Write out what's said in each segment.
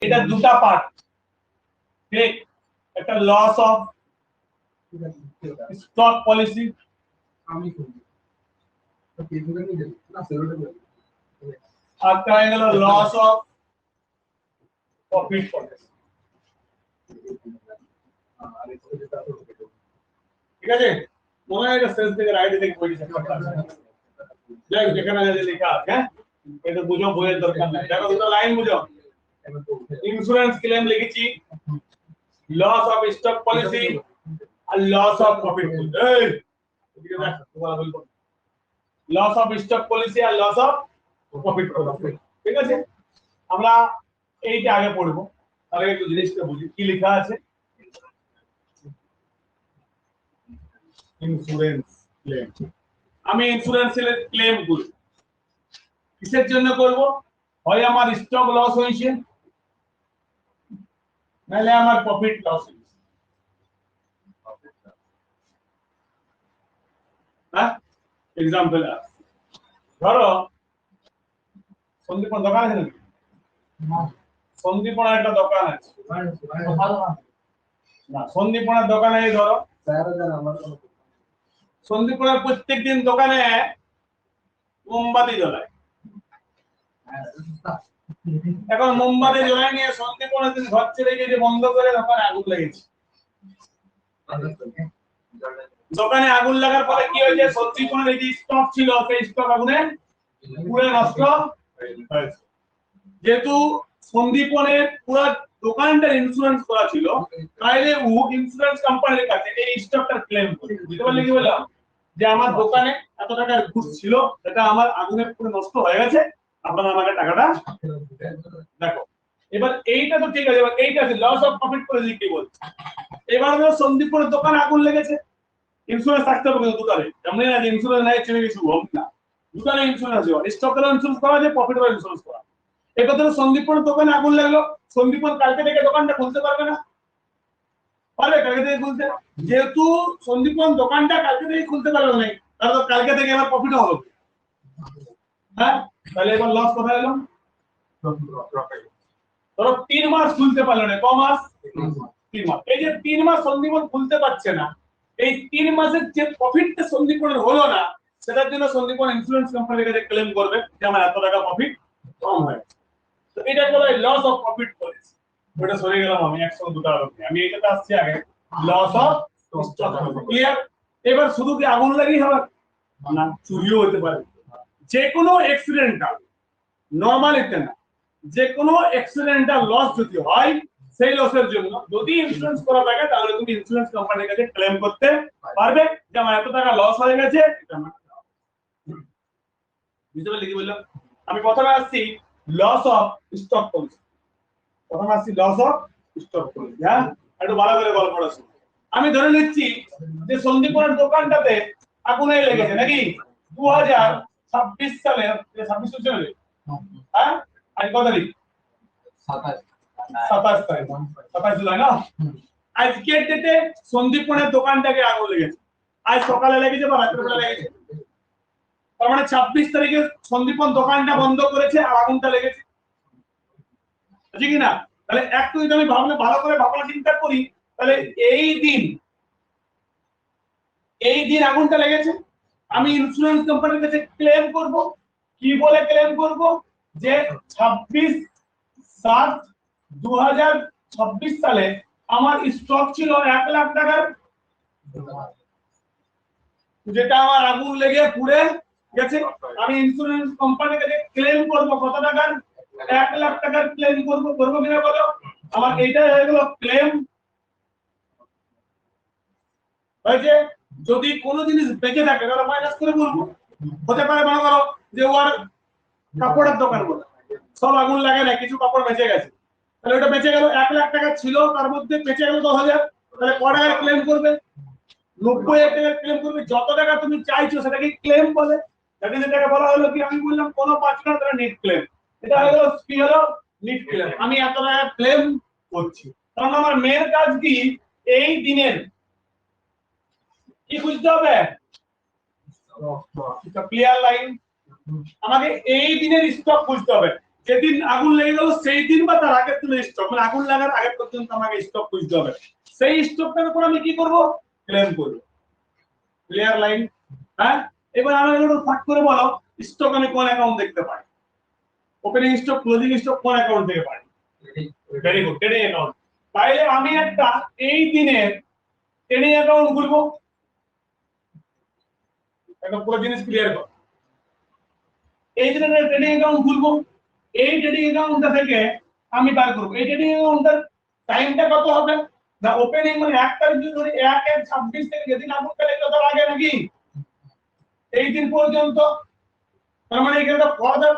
এটা দুটা পার্ট, ঠিক? একটা লস অফ স্টক পলিসি, আমি করি তো পেজে নিয়ে যাই না সেরোটা করি আর হয়ে গেল লস অফ প্রফিট পলিসি। ঠিক আছে, মনে হয় এটা সেলস থেকে রাইট থেকে বই দিতে যাই যেখানে যে লেখা আছে, হ্যাঁ এটা বুঝো, বইয়ের দরকার নাই। দেখো দুটো লাইন বুঝো, ইন্স্যুরেন্স ক্লেম লিখেছি, লস অফ স্টক পলিসি আর লস অফ প্রফিট পলিসি। এই এদিকে দেখ, তোমার বলবো লস অফ স্টক পলিসি আর লস অফ প্রফিট পলিসি। ঠিক আছে, আমরা এইটা আগে পড়বো, তাহলে একটু জিনিসটা বুঝি কি লেখা আছে। ইন্স্যুরেন্স ক্লেম, আমি ইন্স্যুরেন্সের ক্লেম করি, কিসের জন্য করব? হয় আমার স্টক লস হয়েছে, নাহলে আমার প্রফিট লস হয়েছে। হ্যাঁ, এক্সাম্পল ধরো সন্দীপন দোকান আছে নাকি? সন্দীপনের একটা দোকান আছে না, সন্দীপনের দোকানে এই ধরো সন্দীপনের প্রত্যেকদিন দোকানে মোমবাতি জ্বলায়। এখন মোমবাতি জ্বলায় নিয়ে সন্দীপনের দিন ঘর ছেড়ে গিয়ে বন্ধ করে দোকানে আগুন লেগেছে। দোকানে আগুন লাগার পরে কি হয়েছে? সন্দীপনের এই যে স্টক ছিল সেই স্টক আগুনে পুরো নষ্ট হয়েছে। যেহেতু সন্দীপনের পুরো দোকানটার ইন্স্যুরেন্স করা ছিল, তাইলে ও ইন্স্যুরেন্স কোম্পানির কাছে এই স্টকটার ক্লেম করে। বুঝতে পারলে কি বললাম? যে আমার দোকানে এত টাকার গুড ছিল, এটা আমার আগুনে পুরো নষ্ট হয়ে গেছে, আপনারা আমাকে টাকাটা দেখো। এবার এইটা তো ঠিক আছে, এবার এইটা আছে লস অফ প্রফিট পলিসি কি বলছে? এবার ধরো সন্দীপনের দোকানে আগুন লেগেছে, ইন্স্যুরেন্স থাকতে হবে কিন্তু দোকানে, এমনি না যে ইন্স্যুরেন্স নাই চিনি কিছু হোক না, দোকানে ইন্স্যুরেন্স হয়, স্টকের ইন্স্যুরেন্স করা যায়, প্রফিটের ইন্স্যুরেন্স করা। এবার ধরো সন্দীপনের দোকানে আগুন লাগলো, সন্দীপন কালকে থেকে দোকানটা খুলতে পারবে না, পারবে কালকে থেকে খুলতে? যেহেতু সন্দীপন দোকানটা কালকে থেকে খুলতে পারবে না, তাহলে তো কালকে থেকে এবার প্রফিট হবে। হ্যাঁ, তাহলে এবার লস কোথায় এলো? ধরো 3 মাস খুলতে পারলো না, ক মাস? 3 মাস। এই যে 3 মাস সন্দীপন খুলতে পারছে না, এই 3 মাসের যে প্রফিটটা সন্দীপনের হলো না, সেটার জন্য সন্দীপন ইন্স্যুরেন্স কোম্পানির কাছে ক্লেম করবে যে আমার এত টাকা প্রফিট কম হয়েছে। তো এটা হলো লস অফ প্রফিট পলিসি। ওটা সরে গেলাম আমি, একসঙ্গে দুটো আলোচনা, আমি এটাতে আসছি আগে, loss of stock policy. Clear? এবার শুধু কি আগুন লাগেই হবে না, চুরিও হতে পারে। যে কোনো অ্যাক্সিডেন্টাল, নরমালিতে না, যে কোনো অ্যাক্সিডেন্টাল লস যদি হয়, সেই লসের জন্য যদি ইন্স্যুরেন্স করা থাকে, তাহলে তুমি ইন্স্যুরেন্স কোম্পানির কাছে ক্লেম করতে পারবে যে আমার এত টাকা লস হয়ে গেছে, এটা আমার। বুঝতে পারলে কি বললাম? আমি প্রথমে আসছি লস অফ স্টক পলিসি, প্রথমে আসছি লস অফ স্টক পলিসি। হ্যাঁ, একটু ভালো করে গল্পটা শুনুন। আমি ধরে নিচ্ছি যে সন্দীপনের দোকানটাতে আগুনে লেগেছে নাকি 2026 সালে, 26 সালে, হ্যাঁ আজ কত তারিখ? 27 তারিখ, 27 জুলাই না? আজকের ডেটে সন্দীপনের দোকানটাকে আগুন লেগেছে, আজ সকালে লেগেছে বা রাত্রিবেলা লেগেছে, তার মানে 26 তারিখে সন্দীপন দোকানটা বন্ধ করেছে আর আগুনটা লেগেছে, আছে কি না? তাহলে একটু যদি আমি ভাবলে ভালো করে ভাবনা চিন্তা করি, তাহলে এই দিন আগুনটা লেগেছে, আমি ইন্স্যুরেন্স কোম্পানির কাছে ক্লেম করব। কি বলে ক্লেম করব? যে 26/7/2026 সালে আমার স্টক ছিল 1 লাখ টাকার, যেটা আমার আগুন লেগে পুড়ে গেছে। আমি ইন্স্যুরেন্স কোম্পানির কাছে ক্লেম করব কত টাকার? 1 লাখ টাকার ক্লেম করব। করব কিনা বলো? আমার এইটা হয়ে গেল ক্লেম। হয়েছে? যদি কোনো জিনিস বেঁচে থাকে তাহলে মাইনাস করে বলবো। হতে পারে মনে করো যে ওর কাপড়ের দোকান বলে সব আগুন লাগে না, কিছু কাপড় বেঁচে গেছে, তাহলে ওটা বেঁচে গেল, 1 লাখ টাকা ছিল, তার মধ্যে বেঁচে গেল 10,000, তাহলে ক টাকার ক্লেম করবে? 90,000 টাকার ক্লেম করবে। যত টাকা তুমি চাইছো সেটাকে ক্লেম বলে। যেটাকে বলা হলো কি, আমি বললাম কোনো পাঁচ না, তাহলে নিট ক্লেম। এটা হলো কি হলো? Net claim. আমি এত টাকা ক্লেম করছি, কারণ আমার মেয়ের কাজ কি, এই দিনের কি বুঝতে হবে? Clear line? আমাকে এই দিনের স্টক বুঝতে হবে। যেদিন আগুন লেগে গেল সেই দিন বা তার আগের দিনের স্টক, মানে আগুন লাগার আগে পর্যন্ত আমাকে স্টক খুঁজতে হবে। সেই স্টকটার উপর আমি কি করব? ক্লেম করব। Clear line? হ্যাঁ, এবার আমি একটু ফাট করে বলো স্টক আমি কোন অ্যাকাউন্ট দেখতে পাই? ওপেনিং স্টক, ক্লোজিং স্টক কোন অ্যাকাউন্ট থেকে পাই? Very good, trading account. তাইলে আমি একটা এই দিনের ট্রেডিং অ্যাকাউন্ট খুলবো। একটা পুরো জিনিস ক্লিয়ার কর। এই দিনের ট্রেডিং অ্যাকাউন্ট খুলবো। এই ট্রেডিং অ্যাকাউন্টটা থেকে আমি বার করব। এই ট্রেডিং অ্যাকাউন্টের টাইমটা কত হবে? না ওপেনিং মানে 1 তারিখ ধরে 1/1/26 থেকে যেদিন আগুন লেগে তার আগে নাকি এই দিন পর্যন্ত। তার মানে এখানে ফরদার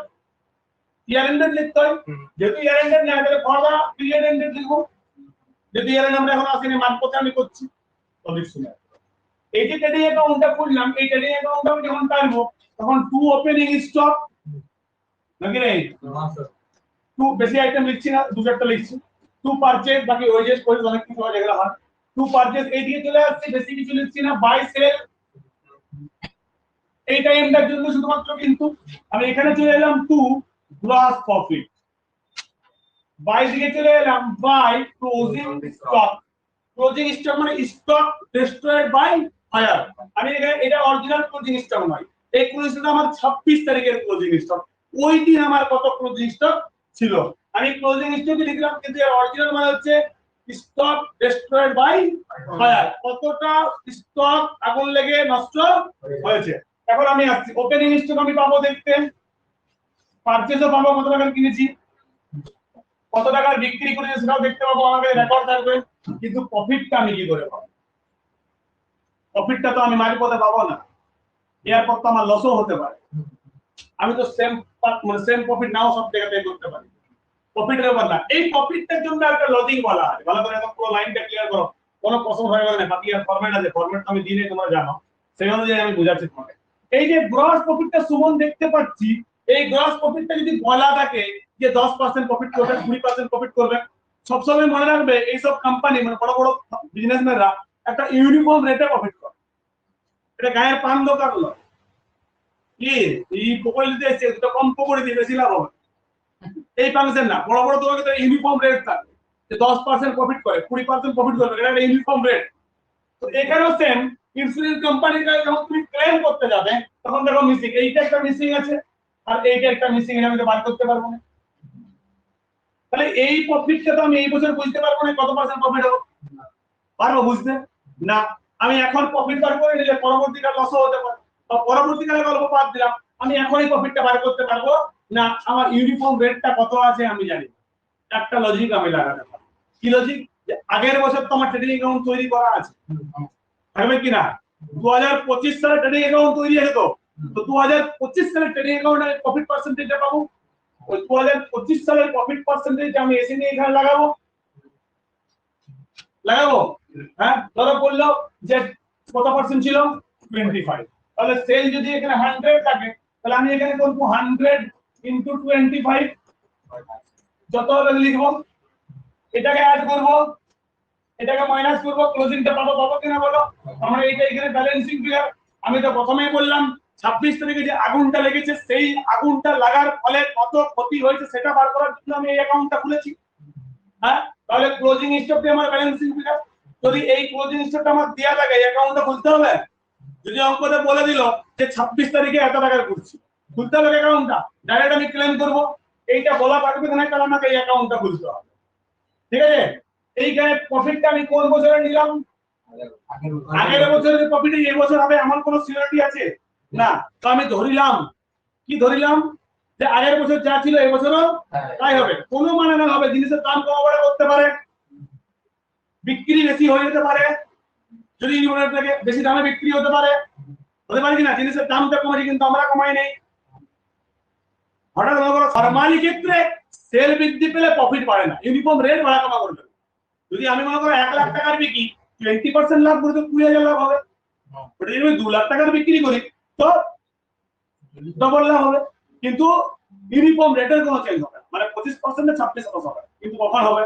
ইয়ার এন্ডেড লিখতে হয়। যেহেতু ইয়ার এন্ডেড না, তাহলে ফরদার পিরিয়ড এন্ডেড লিখবো। যদি ইয়ার এন্ড আমরা এখন আসেনি, মান কোথায় আমি করছি টপিক শুনে। এই যে ট্রেডিং অ্যাকাউন্টটা খুললাম, এই ট্রেডিং অ্যাকাউন্টটা আমি যখন কাটবো তখন টু ওপেনিং স্টক নাকি রে, টু বেশি আইটেম লিখছি না, দু চারটা লিখছি। টু পারচেজ, বাকি ওয়েজেস করে অনেক কিছু হয় যেগুলো হয়। টু পারচেজ এই দিকে চলে আসছে, বেশি কিছু লিখছি না। বাই সেল এই টাইমটার জন্য শুধুমাত্র, কিন্তু আমি এখানে চলে এলাম টু গ্রস প্রফিট। বাই দিকে চলে এলাম by closing stock. Closing stock মানে স্টক ডিস্ট্রয়েড বাই ফায়ার। আমি এখানে এটা অরিজিনাল ক্লোজিং স্টক নয়, এই ক্লোজিং স্টক আমার 26 তারিখের ক্লোজিং স্টক। ওই দিন আমার কত ক্লোজিং স্টক ছিল আমি ক্লোজিং স্টক লিখলাম, কিন্তু এর অরিজিনাল মানে হচ্ছে স্টক ডিস্ট্রয়েড বাই ফায়ার। কতটা স্টক আগুন লেগে নষ্ট হয়েছে। এখন আমি আসছি ওপেনিং স্টক আমি পাবো দেখতে, পারচেজও পাবো কত টাকা কিনেছি, কত টাকা বিক্রি করেছে সেটাও দেখতে পাবো, আমাদের রেকর্ড থাকবে। কিন্তু প্রফিটটা আমি কি করে পাবো? প্রফিটটা তো আমি মাঝপথে পাবো না, এরপর তো আমার লসও হতে পারে। আমি তো সেম মানে সেম প্রফিট নাও সব জায়গাতে করতে পারি। প্রফিটের ব্যাপার না, এই প্রফিটটার জন্য একটা লজিক বলা হয়। ভালো করে একদম পুরো লাইনটা ক্লিয়ার করো, কোনো প্রশ্ন হয়ে গেল না। বাকি আর ফরম্যাট আছে, ফরম্যাট আমি দিনে তোমরা জানো, সেই অনুযায়ী আমি বুঝাচ্ছি তোমাকে। এই যে গ্রস প্রফিটটা সুমন দেখতে পাচ্ছি, এই গ্রস প্রফিটটা যদি বলা থাকে যে 10% প্রফিট করবে, 20% প্রফিট করবে, সবসময় মনে রাখবে এইসব কোম্পানি মানে বড় বড় বিজনেসম্যানরা একটা ইউনিফর্ম রেটে প্রফিট করে। এটা গায়ের পান দোকান নয় কি এই পকড়ি দিতে এসেছে, দুটো কম পকড়ি দিয়ে বেশি লাভ হবে এই ফাংশন না। বড় বড় তোমাকে তো ইউনিফর্ম রেট থাকে যে 10% প্রফিট করে, 20% প্রফিট করবে, এটা একটা ইউনিফর্ম রেট। তো এখানেও সেম, ইন্স্যুরেন্স কোম্পানির কাছে যখন তুমি ক্লেম করতে যাবে তখন দেখো মিসিং, এইটা একটা মিসিং আছে আর এইটা একটা মিসিং, এটা আমি তো বার করতে পারবো না। তাহলে এই প্রফিটটা তো আমি এই বছর বুঝতে পারবো না কত পার্সেন্ট প্রফিট হবে, পারবো বুঝতে না। আমি এখন প্রফিট বার করে নিলে পরবর্তীকালে লসও হতে পারে, বা পরবর্তীকালে গল্প বাদ দিলাম, আমি এখনই প্রফিটটা বার করতে পারবো না। আমার ইউনিফর্ম রেটটা কত আছে আমি জানি। একটা লজিক আমি লাগাতে পারি। কি লজিক? আগের বছর তো আমার ট্রেডিং অ্যাকাউন্ট তৈরি করা আছে, থাকবে কিনা? 2025 সালে ট্রেডিং অ্যাকাউন্ট তৈরি আছে তো 2025 সালে ট্রেডিং অ্যাকাউন্টের প্রফিট পার্সেন্টেজটা পাবো। ওই 2025 সালের প্রফিট পার্সেন্টেজ আমি এসে নিয়ে এখানে লাগাবো। হ্যাঁ, ধরো বললো যে কত পার্সেন্ট ছিল 25, তাহলে সেল যদি এখানে 100 থাকে তাহলে আমি এখানে করব 100 ইনটু 25, যত হবে লিখবো, এটাকে অ্যাড করব, এটাকে মাইনাস করব, ক্লোজিংটা পাবো কিনা বলো? আমরা এইটা এখানে ব্যালেন্সিং ফিগার। আমি তো প্রথমেই বললাম 26 তারিখে যে আগুনটা লেগেছে সেই আগুনটা লাগার ফলে কত ক্ষতি হয়েছে সেটা বার করার জন্য আমি এই অ্যাকাউন্টটা খুলেছি। হ্যাঁ, তাহলে ক্লোজিং স্টক দিয়ে আমার ব্যালেন্সিং ফিগার। যদি এই ক্লোজিং স্টকটা আমার দেয়া থাকে এই অ্যাকাউন্টটা খুলতে হবে। যদি অঙ্কতে বলে দিল যে 26 তারিখে এত টাকার করছি, খুলতে হবে অ্যাকাউন্টটা, ডাইরেক্ট আমি ক্লেম করব। এইটা বলা থাকবে না, তাহলে আমাকে এই অ্যাকাউন্টটা খুলতে হবে। ঠিক আছে, এইখানে প্রফিটটা আমি কোন বছরে নিলাম? আগের বছরের প্রফিট এই বছর হবে, আমার কোনো সিকিউরিটি আছে না। তো আমি ধরিলাম, কি ধরিলাম? যে আগের বছর যা ছিল এই বছরও তাই হবে। কোনো মানে না হবে, জিনিসের দাম কম বাড়া করতে পারে, বিক্রি বেশি হয়ে যেতে পারে, যদি ইউনিট থেকে বেশি দামে বিক্রি হতে পারে কিনা, জিনিসের দামটা কমেছে কিন্তু আমরা কমাই নেই। হঠাৎ মনে করো ফরমালি ক্ষেত্রে সেল বৃদ্ধি পেলে প্রফিট বাড়ে না, ইউনিফর্ম রেট বাড়া কমা করবে। যদি আমি মনে করো 1 লাখ টাকার বিক্রি 20% লাভ করে তো 20,000 লাভ হবে। ওটা যদি আমি 2 লাখ টাকার বিক্রি করি তো ডবল লাভ হবে। কিন্তু ইউনিফর্ম রেটের কোনো চেঞ্জ হবে না, মানে 25% না 26% হবে। কিন্তু কখন হবে?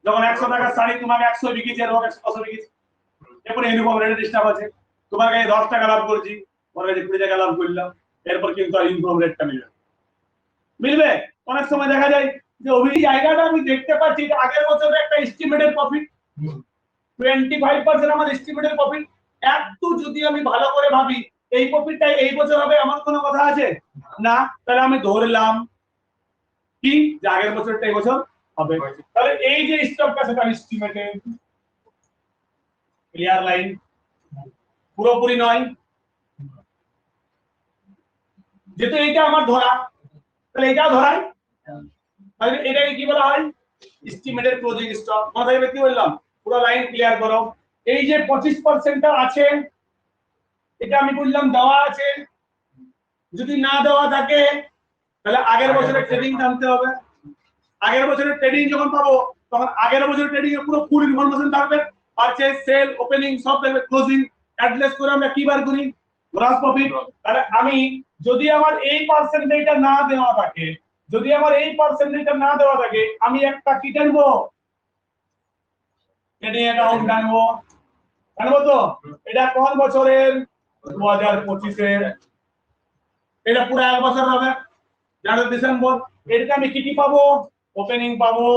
যখন 100 টাকার শাড়ি তোমাকে 100 বিকেছে আর 110 বিকেছে, এরপরে ইউনিফর্ম রেটে ডিস্টার্ব আছে। তোমার কাছে 10 টাকা লাভ করেছি, তোমার কাছে 20 টাকা লাভ করলাম, এরপর কিন্তু আর ইউনিফর্ম রেটটা মিলবে। অনেক সময় দেখা যায় যে এই জায়গাটা আমি দেখতে পাচ্ছি যে আগের বছরের একটা এস্টিমেটেড প্রফিট 25% আমার এস্টিমেটেড প্রফিট। একটু যদি আমি ভালো করে ভাবি এই প্রফিটটা এই বছর হবে, আমার কোনো কথা আছে না, তাহলে আমি ধরলাম কি যে আগের বছরটা এই বছর হবে। তাহলে এই যে স্টকটা সেটা এস্টিমেটেড। Clear line? পুরোপুরি নয়, যেহেতু এইটা আমার ধরা, তাহলে এটাও ধরাই, তাহলে এটাকে কি বলা হয়? Estimated closing stock. মাথায় কি বললাম? পুরো লাইন ক্লিয়ার করো। এই যে 25%টা আছে, এটা আমি বললাম দেওয়া আছে। যদি না দেওয়া থাকে তাহলে আগের বছরের ট্রেডিং জানতে হবে। আগের বছরের ট্রেডিং যখন পাবো তখন আগের বছরের ট্রেডিং এর পুরো ফুল ইনফরমেশন থাকবে, পারচেজ, সেল, ওপেনিং সব থাকবে, ক্লোজিং অ্যাড্রেস করে আমরা কি বার করি? Gross profit. তাহলে আমি যদি আমার এই পার্সেন্টেজটা না দেওয়া থাকে, যদি আমার এই পার্সেন্টেজটা না দেওয়া থাকে, আমি একটা কি টানবো? ট্রেডিং অ্যাকাউন্ট টানবো। টানবো তো? এটা কোন বছরের? 2025 এর। এটা পুরো এক বছর হবে, জানুয়ারি ডিসেম্বর। এটাকে আমি কি কি পাবো? ওপেনিং পাবো,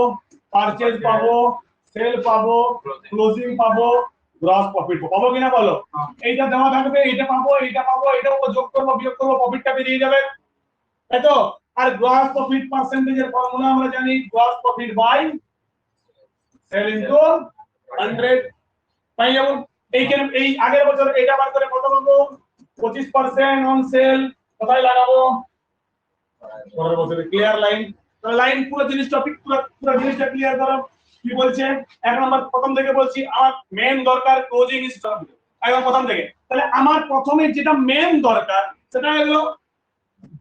পারচেজ পাবো, সেল পাবো, ক্লোজিং পাবো, গ্রস প্রফিট পাবো কিনা বলো? এইটা দেওয়া থাকবে, এটা পাবো, এটা পাবো, এটার উপর যোগ করবো, বিয়োগ করবো, প্রফিটটা বেরিয়ে যাবে, তাই তো? আর গ্রস প্রফিট পার্সেন্টেজের ফর্মুলা আমরা জানি, gross profit by sale into 100। পাই যাবো। এইখানে এই আগের বছর এটা বার করে কত পাবো? 25% অন সেল। কোথায় লাগাবো? পরের বছরে। Clear line? তাহলে লাইন পুরো জিনিস টপিক পুরো জিনিসটা ক্লিয়ার করো। কি বলছে? এক নম্বর প্রথম থেকে বলছি, আমার মেন দরকার ক্লোজিং স্টক। একদম প্রথম থেকে। তাহলে আমার প্রথমে যেটা মেন দরকার সেটা হলো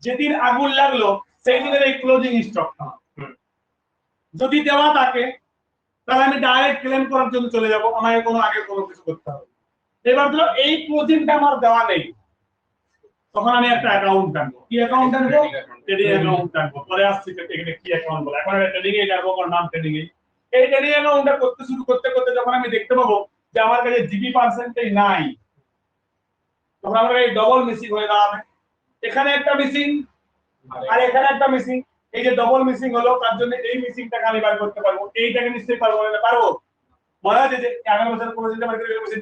যেদিন আগুন লাগলো সেই দিনের এই ক্লোজিং স্টকটা যদি দেওয়া থাকে তাহলে আমি ডাইরেক্ট ক্লেম করার জন্য চলে যাব, আমাকে কোনো আগে কোনো কিছু করতে হবে। এবার ধরো এই ক্লোজিংটা আমার দেওয়া নেই, তখন আমি একটা অ্যাকাউন্ট টানবো। কি অ্যাকাউন্ট টানবো? ট্রেডিং অ্যাকাউন্ট টানবো। পরে আসছে এখানে কি অ্যাকাউন্ট বলে, এখন ট্রেডিং এ টানবো, ওর নাম ট্রেডিং এ। এই ট্রেডিং অ্যাকাউন্টটা করতে শুরু করতে করতে যখন আমি দেখতে পাবো যে আমার কাছে জিবি পার্সেন্টেজ নাই, তখন আমার এই ডবল মিসিং হয়ে দাঁড়াবে। এখানে একটা মিসিং আর এখানে একটা মিসিং। এই যে ডবল মিসিং হলো তার জন্য এই মিসিংটাকে আমি বার করতে পারবো, এইটাকে নিশ্চয়ই পারবো না? পারবো। মনে আছে যে আগামী বছর কোনো চিন্তা বার করে মিসিং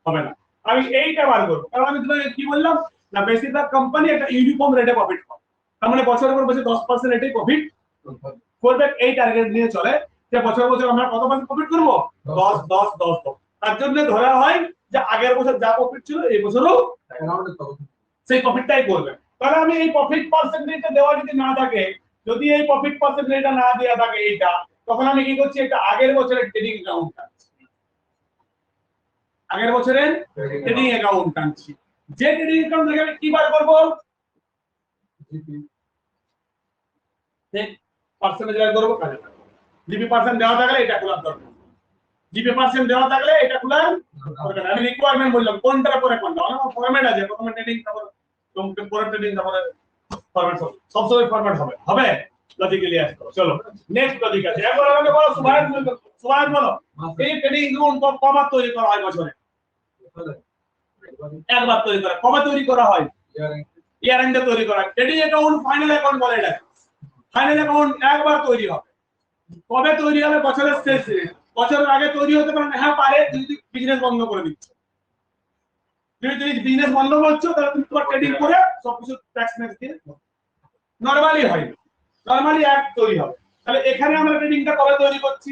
হবে না, আমি এইটা বার করবো। কারণ আমি তোমাকে কি বললাম না, বেশিরভাগ কোম্পানি একটা ইউনিফর্ম রেটে প্রফিট করে, তার মানে বছরের পর বছর 10% রেটে প্রফিট করবে। এই টার্গেট নিয়ে চলে যে বছর বছর আমরা কত পার্সেন্ট প্রফিট করবো? 10 10 10 10। তার জন্য ধরা হয় যে আগের বছর যা প্রফিট ছিল এই বছরও সেই প্রফিটটাই করবে। তাহলে আমি এই প্রফিট পার্সেন্টেজটা দেওয়া যদি না থাকে, যদি এই প্রফিট পার্সেন্টেজটা না দেওয়া থাকে এইটা, তখন আমি কি করছি? এটা আগের বছরের ট্রেডিং অ্যাকাউন্ট, আগের বছরের ট্রেডিং অ্যাকাউন্ট আনছি। যে ট্রেডিং অ্যাকাউন্ট থেকে আমি কি বার করব? পার্সেন্টেজ বার করব, কাজে লাগবে। জিপি পার্সেন্ট দেওয়া থাকলে এটা খোলার দরকার, জিপি পার্সেন্ট দেওয়া থাকলে এটা খোলার দরকার। আমি রিকোয়ারমেন্ট বললাম কোনটার পরে কোনটা, অনেক ফরম্যাট আছে, প্রথমে ট্রেডিং, তারপর পরে ট্রেডিং, তারপরে ফরম্যাট, সব সময় ফরম্যাট হবে হবে লজিক্যালি আসবে। চলো নেক্সট লজিক আছে। একবার আমাকে বলো সুভাষ, সুভাষ বলো এই ট্রেডিং অ্যাকাউন্ট কবার তৈরি করা হয়? বছরে একবার তৈরি করা। কবে তৈরি করা হয়? ইয়ার এন্ডে তৈরি করা। ট্রেডিং অ্যাকাউন্ট ফাইনাল অ্যাকাউন্ট বলে এটা। ফাইনাল অ্যাকাউন্ট একবার তৈরি হবে। কবে তৈরি হবে? বছরের শেষে। বছরের আগে তৈরি হতে পারে না, হ্যাঁ পারে, যদি বিজনেস বন্ধ করে দিচ্ছ। যদি তুমি বিজনেস বন্ধ করছো তাহলে তুমি তোমার ট্রেডিং করে সবকিছু ট্যাক্স ম্যাক্স দিয়ে নরমালি হয়, নরমালি এক তৈরি হবে। তাহলে এখানে আমরা ট্রেডিংটা কবে তৈরি করছি?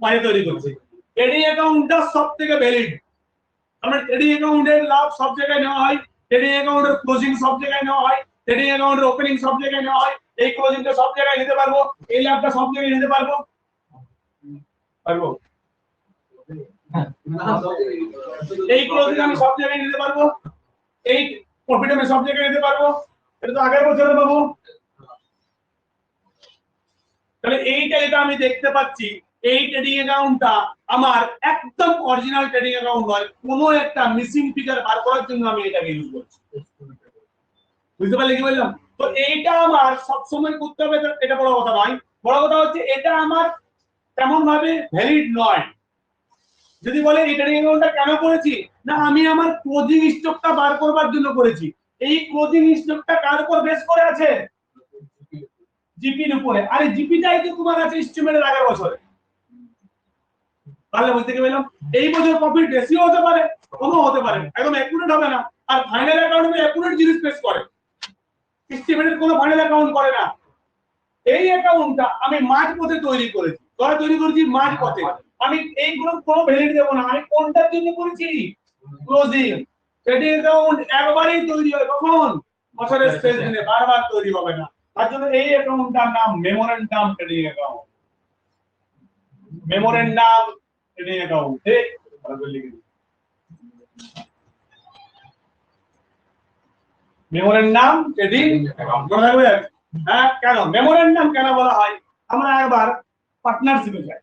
মানে তৈরি করছি। ট্রেডিং অ্যাকাউন্টটা সবথেকে ভ্যালিড। আমরা ট্রেডিং অ্যাকাউন্টের লাভ সব জায়গায় নেওয়া হয়, ট্রেডিং অ্যাকাউন্টের ক্লোজিং সব জায়গায় নেওয়া হয়, ট্রেডিং অ্যাকাউন্টের ওপেনিং সব জায়গায় নেওয়া হয়। এই ক্লোজিংটা সব জায়গায় নিতে পারবো, এই লাভটা সব জায়গায় নিতে পারবো, পারবো। এই ক্লোজিং আমি সব জায়গায় নিতে পারবো, এই প্রফিট আমি সব জায়গায় নিতে পারবো। এটা তো আগের বছরে পাবো। তাহলে এইটা যেটা আমি দেখতে পাচ্ছি, এই ট্রেডিং অ্যাকাউন্টটা আমার একদম অরিজিনাল ট্রেডিং অ্যাকাউন্ট নয়, কোনো একটা মিসিং ফিগার বার করার জন্য আমি এটাকে ইউজ করছি। বুঝতে পারলে কি বললাম? তো এইটা আমার সব সময় করতে হবে, এটা বড় কথা নয়। বড় কথা হচ্ছে এটা আমার তেমন ভাবে ভ্যালিড নয়। যদি বলে এই ট্রেডিং অ্যাকাউন্টটা কেন করেছি, না আমি আমার ক্লোজিং স্টকটা বার করবার জন্য করেছি। এই ক্লোজিং স্টকটা কার উপর বেস করে আছে? জিপির উপরে, আরে জিপিটাই তো তোমার আছে এস্টিমেটের আগের বছরে। তাহলে বুঝতে গেলাম এই বছর প্রফিট বেশিও হতে পারে, কমও হতে পারে, একদম অ্যাকুরেট হবে না। আর ফাইনাল অ্যাকাউন্টে অ্যাকুরেট জিনিস পেশ করে, এস্টিমেটের কোনো ফাইনাল অ্যাকাউন্ট করে না। এই অ্যাকাউন্টটা আমি মাঝ পথে তৈরি করেছি, ধরে তৈরি করেছি মাঝ পথে, আমি এইগুলো কোনো ভ্যালিড দেব না। আমি কোনটার জন্য করেছি? ক্লোজিং। ট্রেডিং অ্যাকাউন্ট একবারই তৈরি হয়, কখন? বছরের শেষ দিনে, বারবার তৈরি হবে না। তার জন্য এই অ্যাকাউন্টটার নাম memorandum trading account. Memorandum trading account, ঠিক ভালো লিখে দিই। মেমোরেন্ডাম ট্রেডিং অ্যাকাউন্ট মনে রাখবে। হ্যাঁ, কেন মেমোরেন্ডাম কেন বলা হয়? আমরা একবার পার্টনারশিপে যাই।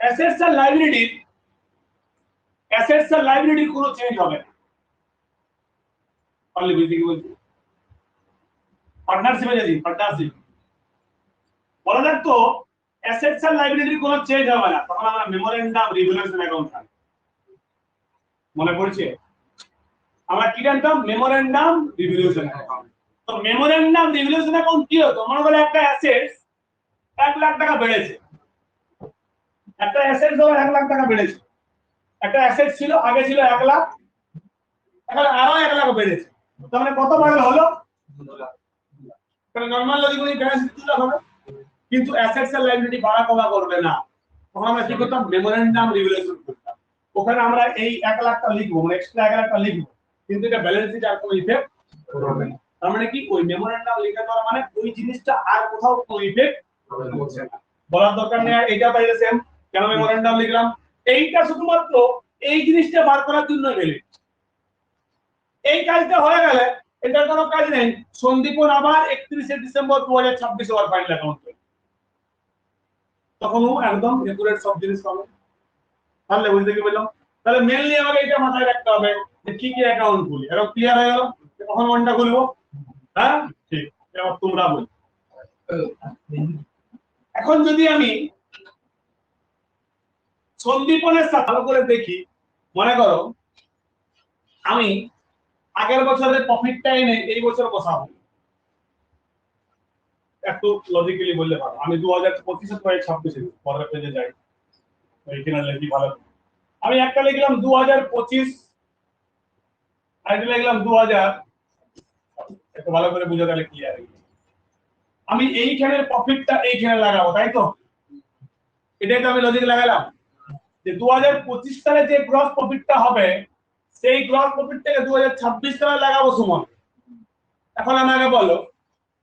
অ্যাসেটস আর লাইবিলিটির কোনো চেঞ্জ হবে না। অনলি বুঝতে কি বলছি? পার্টনারশিপে যাই, পার্টনারশিপ বলা থাকতো অ্যাসেটস আর লাইবিলিটির কোনো চেঞ্জ হবে না, তখন আমরা মেমোরেন্ডাম রিভ্যালুয়েশন অ্যাকাউন্ট থাকবে। মনে পড়ছে? আমরা কি জানতাম? Memorandum revaluation account. তো মেমোরেন্ডাম রিভ্যালুয়েশন অ্যাকাউন্ট কি হতো? মনে করো একটা অ্যাসেটস 1 লাখ টাকা বেড়েছে, একটা অ্যাসেটস ধরো 1 লাখ টাকা বেড়েছে। একটা অ্যাসেট ছিল, আগে ছিল 1 লাখ, এখন আরো 1 লাখ বেড়েছে, তার মানে কত বাড়লো? হলো 2 লাখ। তাহলে নরমাল লজিক অনুযায়ী ব্যালেন্স 2 লাখ হবে, কিন্তু অ্যাসেটস আর লাইবিলিটি বাড়া কমা করবে না। তখন আমরা কি করতাম? মেমোরেন্ডাম রিভ্যালুয়েশন করতাম। ওখানে আমরা এই 1 লাখটা লিখবো, মানে এক্সট্রা 1 লাখটা লিখবো, কিন্তু এটা ব্যালেন্স শিটে আর কোনো ইফেক্ট করবে না। তার মানে কি? ওই মেমোরেন্ডাম লেখা দেওয়ার মানে ওই জিনিসটা আর কোথাও কোনো ইফেক্ট করছে না। বলার দরকার নেই এইটা বাইরে সেম। কেন মেমোরেন্ডাম লিখলাম? এইটা শুধুমাত্র এই জিনিসটা বার করার জন্য ভ্যালিড। এই কাজটা হয়ে গেলে এটার কোনো কাজ নেই। সন্দীপন আবার 31 ডিসেম্বর 2026 আবার ফাইনাল অ্যাকাউন্ট করবে, তখনও একদম একুরেট সব জিনিস পাবে। তাহলে বুঝতে কি বললাম? তাহলে মেইনলি আমাকে এটা মাথায় রাখতে হবে যে কি কি অ্যাকাউন্ট খুলি। এরকম ক্লিয়ার হয়ে গেল? কখন কোনটা খুলবো? হ্যাঁ, ঠিক। এবার তোমরা বল। এখন যদি আমি সন্দীপনের সাথে ভালো করে দেখি, মনে করো আমি আগের বছরের প্রফিটটা এনে এই বছর বসাবো, একটু লজিক্যালি বললে ভালো। আমি 2025 এর 26 পরের পেজে যাই, এইখানে লিখি ভালো। আমি একটা লিখলাম 2025, আরেকটা লিখলাম 2000, একটু ভালো করে বুঝে তাহলে ক্লিয়ার। আমি এইখানের প্রফিটটা এইখানে লাগাবো, তাই তো? এটাই তো আমি লজিক লাগালাম যে 2025 সালে যে গ্রস প্রফিটটা হবে সেই গ্রস প্রফিটটাকে 2026 সালে লাগাবো সমান। এখন আমাকে বলো,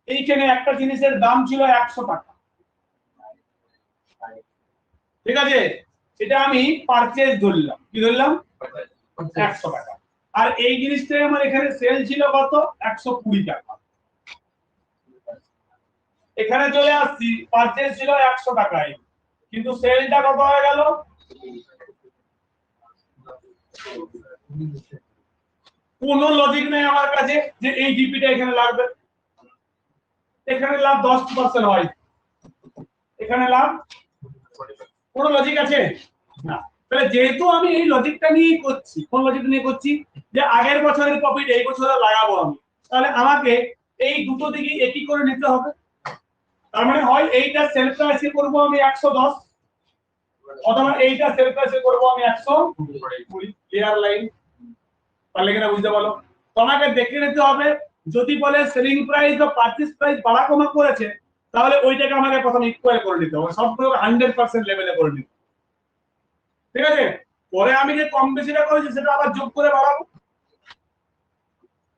এইখানে একটা জিনিসের দাম ছিল 100 টাকা, ঠিক আছে? এটা আমি পারচেজ ধরলাম, কি ধরলাম? 100 টাকা। আর এই জিনিসটা আমার এখানে সেল ছিল কত? 120 টাকা। এখানে চলে আসছি, পারচেজ ছিল 100 টাকায়, কিন্তু সেলটা কত হয়ে গেল? কোনো লজিক নেই আমার কাছে যে এই জিপিটা এখানে লাগবে। এখানে লাভ 10% হয়, এখানে লাভ কোনো লজিক আছে না। তাহলে যেহেতু আমি এই লজিকটা নিয়ে করছি, কোন লজিক নিয়ে করছি? যে আগের বছরের প্রফিট এই বছরে লাগাবো আমি, তাহলে আমাকে এই দুটো দিকে একই করে নিতে হবে। তার মানে হয় এইটা সেল প্রাইসে করব আমি 110, অথবা এইটা সেল প্রাইসে করব আমি 120। Clear line? তাহলে কিনা বুঝতে পারলো? তোমাকে দেখে নিতে হবে, যদি বলে সেলিং প্রাইস বা পারচেজ প্রাইস বাড়া কমা করেছে, তাহলে ওইটাকে আমাকে প্রথমে ইকুয়াল করে নিতে হবে, সবগুলো 100% লেভেলে করে নিতে, ঠিক আছে? পরে আমি যে কম বেশিটা করেছি সেটা আবার যোগ করে বাড়াবো।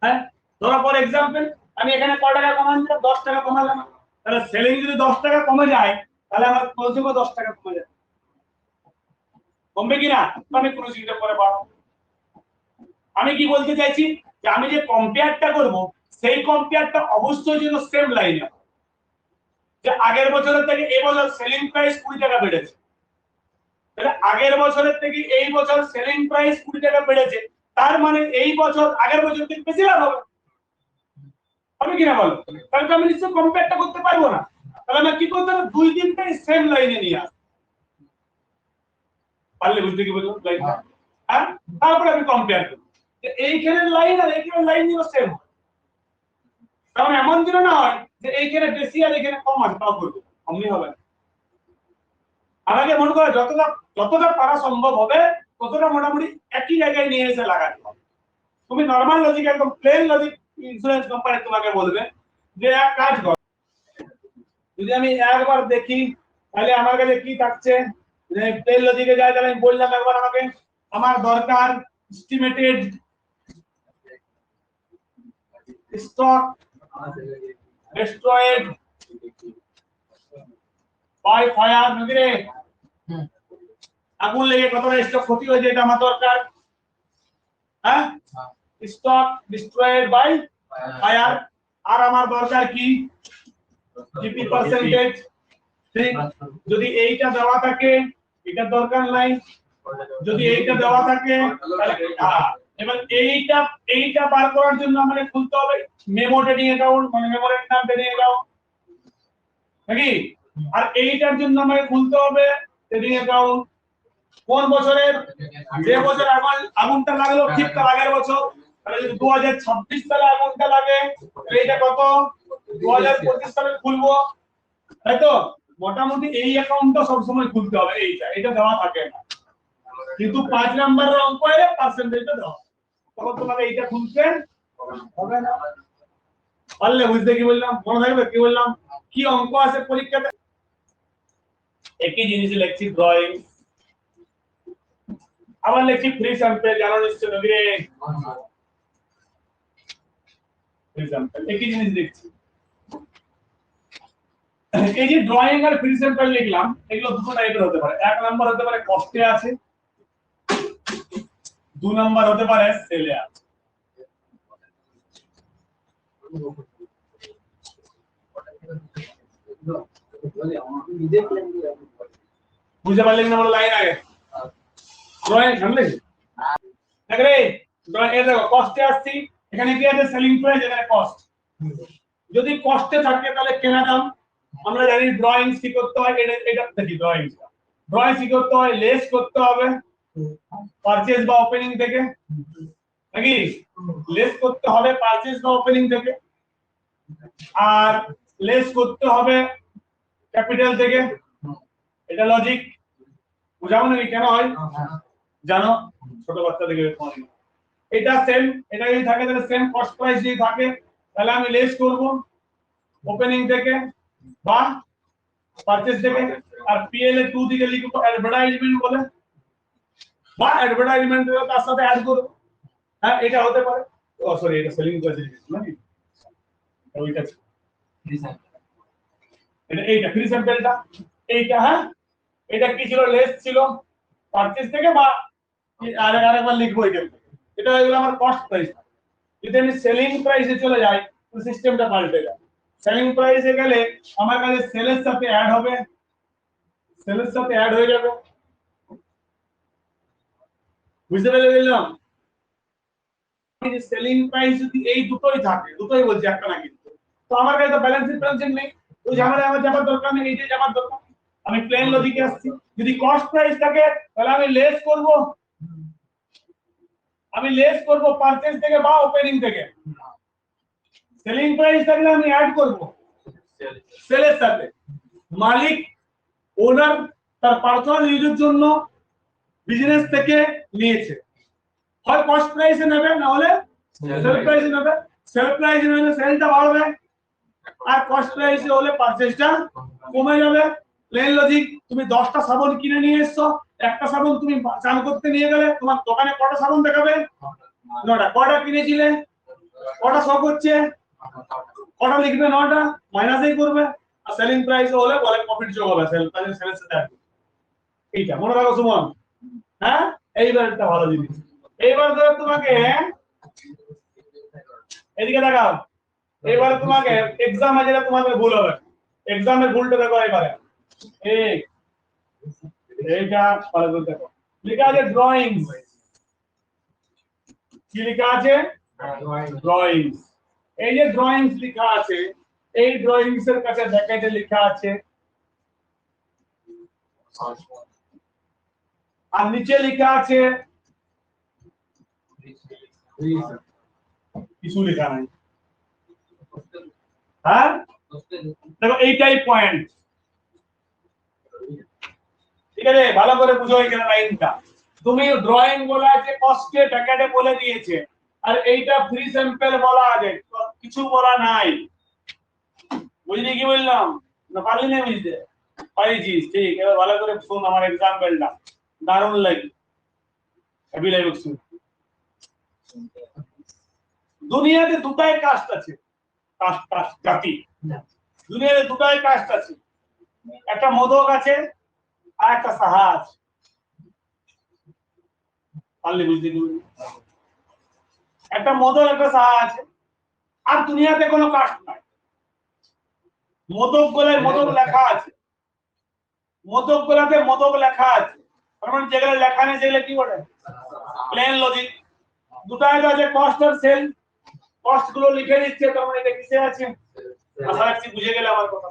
হ্যাঁ, ধরো ফর এক্সাম্পল আমি এখানে কত টাকা কমালাম? 10 টাকা কমালাম। তাহলে সেলিং যদি 10 টাকা কমে যায়, তাহলে আমার ক্লোজিংও 10 টাকা কমে যাবে, কমবে কিনা? আমি ক্লোজিংটা পরে বাড়াবো। আমি কি বলতে চাইছি যে আমি যে কম্পেয়ারটা করব সেই কম্পেয়ারটা অবশ্যই যেন সেম লাইনে, যে আগের বছরের থেকে এই বছর সেলিং প্রাইস 20 টাকা বেড়েছে, তাহলে আগের বছরের থেকে এই বছর সেলিং প্রাইস 20 টাকা বেড়েছে, তার মানে এই বছর আগের বছর থেকে বেশি লাভ হবে, হবে কিনা বলো? তাহলে আমি নিশ্চয়ই কম্পেয়ারটা করতে পারবো না। তাহলে আমি কি করতে হবে? দুই দিনটাই সেম লাইনে নিয়ে আসবো। পারলে বুঝতে কি বলবো লাইনটা? হ্যাঁ, তারপরে আমি কম্পেয়ার করব যে এইখানের লাইন আর এইখানের লাইন নিয়ে সেম। কারণ এমন দিন না হয় যে এইখানে বেশি আর এখানে কম আছে, তাও করবে অমনি হবে না। আর আগে মনে করো যতটা পারা সম্ভব হবে ততটা মোটামুটি একই জায়গায় নিয়ে এসে লাগাতে হবে। তুমি নরমাল লজিক, একদম প্লেন লজিক ইন্স্যুরেন্স কোম্পানি তোমাকে বলবে যে এক কাজ কর, যদি আমি একবার দেখি তাহলে আমার কাছে কি থাকছে, প্লেন লজিকে যায়, তাহলে আমি বললাম একবার আমাকে আমার দরকার estimated stock destroyed by fire, নাকি রে? আগুন লেগে কতটা স্টক ক্ষতি হয়েছে এটা আমার দরকার। হ্যাঁ, স্টক destroyed by fire। আর আমার দরকার কি, জিপি পার্সেন্টেজ। ঠিক, যদি এইটা দেওয়া থাকে এটা দরকার নাই, যদি এইটা দেওয়া থাকে তাহলে এবার এইটা বার করার জন্য আমাদের খুলতে হবে মেমো ট্রেডিং অ্যাকাউন্ট, মানে মেমোরের নাম ট্রেডিং অ্যাকাউন্ট নাকি। আর এইটার জন্য আমাকে খুলতে হবে ট্রেডিং অ্যাকাউন্ট কোন বছরের, যে বছর আগুনটা লাগলো ঠিক তার আগের বছর। তাহলে যদি 2026 সালে আগুনটা লাগে তাহলে এটা কত 2025 সালে খুলবো, তাই তো। মোটামুটি এই অ্যাকাউন্টটা সব সময় খুলতে হবে, এটা দেওয়া থাকে না, কিন্তু 5 নম্বরের অঙ্ক এলে পার্সেন্টেজটা দাও, তখন তোমাকে এইটা খুলতে হবে না। পারলে বুঝতে কি বললাম, মনে থাকবে কি বললাম, কি অঙ্ক আছে পরীক্ষাতে। একই জিনিস লিখছি ড্রয়িং, আবার লিখছি ফ্রি স্যাম্পল, জানো নিশ্চয় নবী রে, ফ্রি স্যাম্পল একই জিনিস লিখছি। এই যে ড্রয়িং আর ফ্রি স্যাম্পল লিখলাম, এগুলো দুটো টাইপের হতে পারে। এক নাম্বার হতে পারে কস্টে আছে, 2 নাম্বার হতে পারে সেলে আছে। বুঝতে পারলেন না? বলো লাইন আগে ড্রয়িং সামনে দেখরে, ড্রয়িং এর দেখো কস্টে আসছি, এখানে কি আছে সেলিং প্রাইস, এখানে কস্ট। যদি কস্টে থাকে তাহলে কেনা দাম, আমরা জানি ড্রয়িং কি করতে হয়, এটা দেখি ড্রয়িং কি করতে হয়, লেস করতে হবে পারচেজ বা ওপেনিং থেকে নাকি, লেস করতে হবে পারচেজ বা ওপেনিং থেকে, আর লেস করতে হবে ক্যাপিটাল থেকে। এটা লজিক, বুঝাবো নাকি কেন হয় জানো, ছোট বাচ্চা থেকে এটা সেম, এটা যদি থাকে তাহলে সেম কস্ট প্রাইস যদি থাকে তাহলে আমি লেস করব ওপেনিং থেকে বা পারচেজ থেকে, আর পিএল এ 2 দিকে লিখব অ্যাডভার্টাইজমেন্ট বলে, বা অ্যাডভার্টাইজমেন্ট তার সাথে অ্যাড করব। হ্যাঁ, এটা হতে পারে, ও সরি এটা সেলিং প্রাইস নাকি, ওইটা এইটা ফ্রি স্যাম্পলটা, এইটা হ্যাঁ, এটা কি ছিল, লেস ছিল পারচেজ থেকে বা আরেকবার লিখবো এটা হয়ে গেল আমার কস্ট প্রাইস। যদি আমি সেলিং প্রাইসে চলে যাই তো সিস্টেমটা পাল্টে যায়। সেলিং প্রাইসে গেলে আমার কাছে সেলের সাথে অ্যাড হবে, সেলের সাথে অ্যাড হয়ে যাবে, বুঝতে পেরেছিলাম। সেলিং প্রাইস যদি এই দুটোই থাকে, দুটোই বলছি একটা না কিন্তু, তো আমার কাছে তো ব্যালেন্স শীট নেই, তো ঝামেলা আমার যাবার দরকার নেই, এই যে যাবার দরকার, আমি প্লেন লজিকে আসছি। যদি কস্ট প্রাইস থাকে তাহলে আমি লেস করব পারচেজ থেকে বা ওপেনিং থেকে, সেলিং প্রাইস থাকলে আমি অ্যাড করব সেলের সাথে। মালিক ওনার তার পার্সোনাল ইউজের জন্য বিজনেস থেকে নিয়েছে, হয় কস্ট প্রাইসে নেবে না হলে সেল প্রাইসে নেবে। সেল প্রাইসে নিলে সেলটা বাড়বে, আর কস্ট প্রাইসে হলে পারচেজটা কমে যাবে। প্লেন লজিক, তুমি 10টা সাবান কিনে নিয়ে এসছো, একটা সাবান তুমি চান করতে নিয়ে গেলে তোমার দোকানে কটা সাবান দেখাবে, 9টা। কটা কিনেছিলে, কটা শো করছে, কটা লিখবে, 9টা, মাইনাসই করবে। আর সেলিং প্রাইস হলে বলে প্রফিট যোগ হবে, সেল প্রাইস সেলের সাথে আসবে। এইটা মনে রাখো সুমন। হ্যাঁ, এইবার একটা ভালো জিনিস, এইবার ধরো তোমাকে এদিকে দেখাও, এবার তোমাকে এক্সামে যেটা তোমাদের ভুল হবে, এক্সামের ভুলটা দেখো এবারে, এইটা ভালো করে দেখো, লেখা আছে ড্রয়িংস, কি লেখা আছে, ড্রয়িংস। এই যে ড্রয়িংস লেখা আছে, এই ড্রয়িংস এর কাছে ব্র্যাকেটে লেখা আছে, আর নিচে লেখা আছে কিছু লেখা নাই, হ্যাঁ দেখো এইটাই পয়েন্ট, ঠিক আছে? ভালো করে বুঝো এখানে লাইনটা। তুমি ড্রয়িং বলা আছে, কস্টে প্যাকেটে বলে দিয়েছে, আর এইটা ফ্রি স্যাম্পল বলা আছে, কিছু বলা নাই। বুঝলি কি বললাম? না পারলি না বুঝতে? পারিছিস, ঠিক। এবার ভালো করে শুন আমার এক্সাম্পলটা, দারুণ লাগে, হেভি লাগবে শুন। দুনিয়াতে দুটাই কাস্ট আছে, কাস্ট জাতি। দুনিয়াতে দুটাই কাস্ট আছে, একটা মোদক আছে আর একটা সাহা আছে। পারলি বুঝতে কি বললি? একটা মোদক একটা সাহা আছে, আর দুনিয়াতে কোনো কাস্ট নাই। মোদক গোলায় মোদক লেখা আছে, মোদক গোলাতে মোদক লেখা আছে, তার মানে যেগুলো লেখা নেই সেগুলো কি বলে? Plain logic. দুটাই তো আছে কস্ট আর সেল, কস্ট গুলো লিখে দিচ্ছে, তার মানে এটা কিসে আছে? আশা রাখছি বুঝে গেলে আমার কথা।